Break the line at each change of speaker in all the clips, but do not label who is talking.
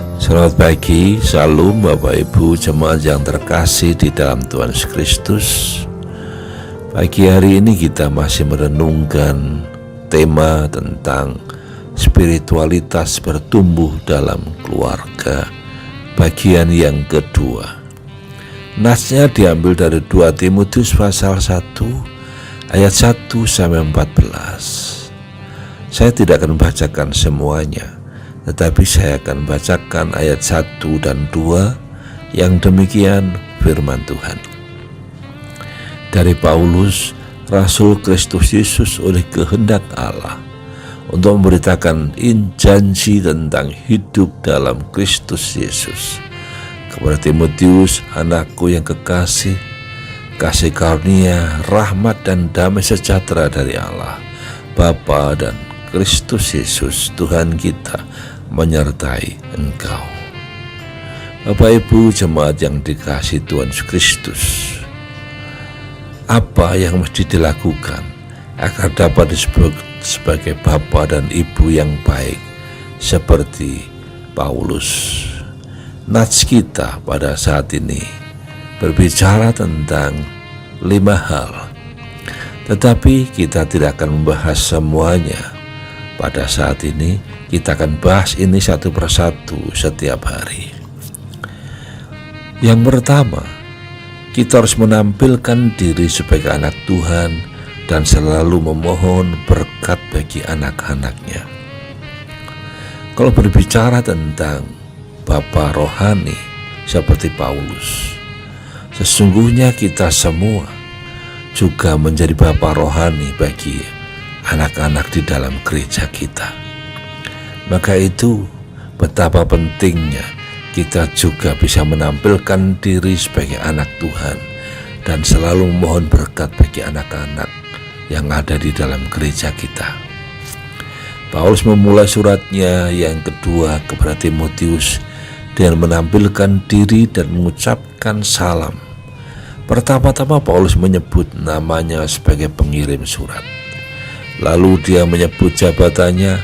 Selamat pagi, salam Bapak Ibu jemaat yang terkasih di dalam Tuhan Yesus Kristus. Pagi hari ini kita masih merenungkan tema tentang spiritualitas bertumbuh dalam keluarga, bagian yang kedua. Nasnya diambil dari 2 Timotius pasal 1 ayat 1 sampai 14. Saya tidak akan membacakan semuanya, tetapi saya akan bacakan ayat 1 dan 2 yang demikian firman Tuhan. Dari Paulus, Rasul Kristus Yesus oleh kehendak Allah, untuk memberitakan janji tentang hidup dalam Kristus Yesus. Kepada Timotius, anakku yang kekasih, kasih karunia, rahmat dan damai sejahtera dari Allah, Bapa dan Kristus Yesus Tuhan kita menyertai engkau. Bapak Ibu jemaat yang dikasihi Tuhan Yesus Kristus, apa yang mesti dilakukan agar dapat disebut sebagai bapa dan ibu yang baik seperti Paulus? Nats kita pada saat ini berbicara tentang 5 hal, tetapi kita tidak akan membahas semuanya pada saat ini. Kita akan bahas ini satu persatu setiap hari. Yang pertama, kita harus menampilkan diri sebagai anak Tuhan dan selalu memohon berkat bagi anak-anaknya. Kalau berbicara tentang Bapa rohani seperti Paulus, sesungguhnya kita semua juga menjadi Bapa rohani bagi anak-anak di dalam gereja kita. Maka itu betapa pentingnya kita juga bisa menampilkan diri sebagai anak Tuhan dan selalu memohon berkat bagi anak-anak yang ada di dalam gereja kita. Paulus memulai suratnya yang kedua kepada Timotius dengan menampilkan diri dan mengucapkan salam. Pertama-tama Paulus menyebut namanya sebagai pengirim surat. Lalu dia menyebut jabatannya,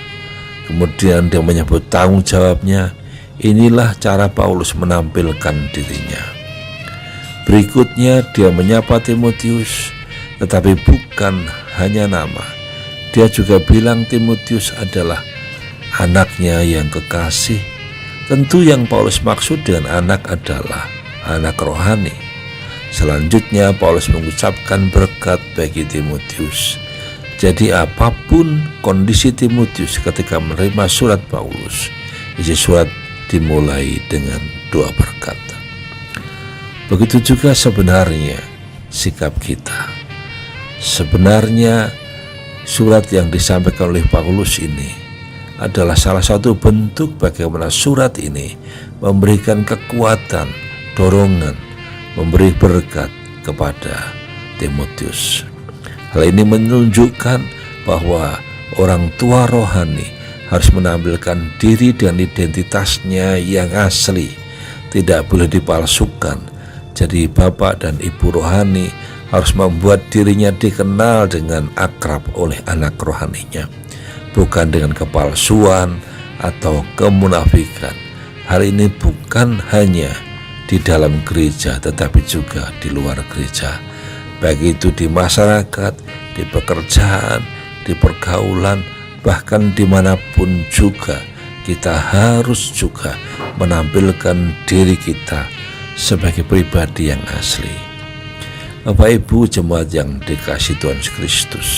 kemudian dia menyebut tanggung jawabnya. Inilah cara Paulus menampilkan dirinya. Berikutnya dia menyapa Timotius, tetapi bukan hanya nama. Dia juga bilang Timotius adalah anaknya yang kekasih. Tentu yang Paulus maksud dengan anak adalah anak rohani. Selanjutnya Paulus mengucapkan berkat bagi Timotius. Jadi apapun kondisi Timotius ketika menerima surat Paulus, isi surat dimulai dengan doa berkat. Begitu juga sebenarnya sikap kita. Sebenarnya surat yang disampaikan oleh Paulus ini adalah salah satu bentuk bagaimana surat ini memberikan kekuatan, dorongan, memberi berkat kepada Timotius. Hal ini menunjukkan bahwa orang tua rohani harus menampilkan diri dan identitasnya yang asli, tidak boleh dipalsukan. Jadi bapak dan ibu rohani harus membuat dirinya dikenal dengan akrab oleh anak rohaninya, bukan dengan kepalsuan atau kemunafikan. Hal ini bukan hanya di dalam gereja, tetapi juga di luar gereja. Baik itu di masyarakat, di pekerjaan, di pergaulan, bahkan dimanapun juga kita harus juga menampilkan diri kita sebagai pribadi yang asli. Bapak Ibu jemaat yang dikasihi Tuhan Yesus Kristus,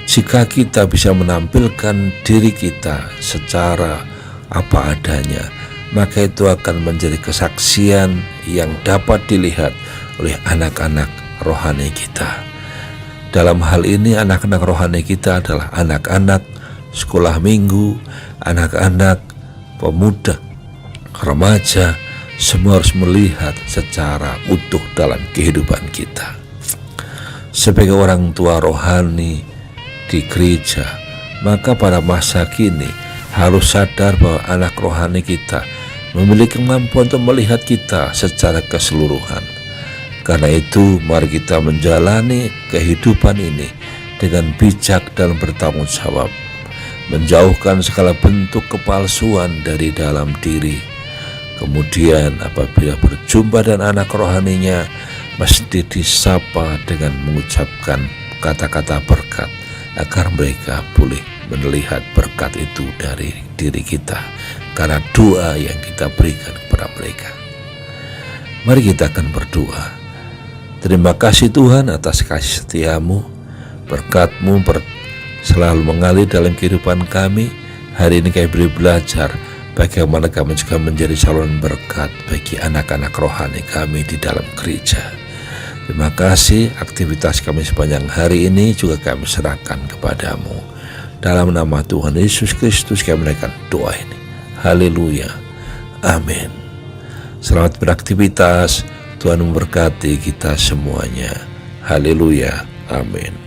jika kita bisa menampilkan diri kita secara apa adanya, maka itu akan menjadi kesaksian yang dapat dilihat oleh anak-anak rohani kita. Dalam hal ini anak-anak rohani kita adalah anak-anak sekolah minggu, anak-anak pemuda, remaja, semua harus melihat secara utuh dalam kehidupan kita. Sebagai orang tua rohani di gereja, maka pada masa kini harus sadar bahwa anak rohani kita memiliki kemampuan untuk melihat kita secara keseluruhan. Karena itu mari kita menjalani kehidupan ini dengan bijak dan bertanggung jawab. menjauhkan segala bentuk kepalsuan dari dalam diri. Kemudian apabila berjumpa dengan anak rohaninya, mesti disapa dengan mengucapkan kata-kata berkat, agar mereka boleh melihat berkat itu dari diri kita, karena doa yang kita berikan kepada mereka. Mari kita akan berdoa. Terima kasih Tuhan atas kasih setiamu, berkat-Mu selalu mengalir dalam kehidupan kami. Hari ini kami beri belajar bagaimana kami juga menjadi saluran berkat bagi anak-anak rohani kami di dalam gereja. Terima kasih, aktivitas kami sepanjang hari ini juga kami serahkan kepadamu. Dalam nama Tuhan Yesus Kristus kami menaikkan doa ini. Haleluya. Amin. Selamat beraktivitas. Tuhan memberkati kita semuanya. Haleluya. Amin.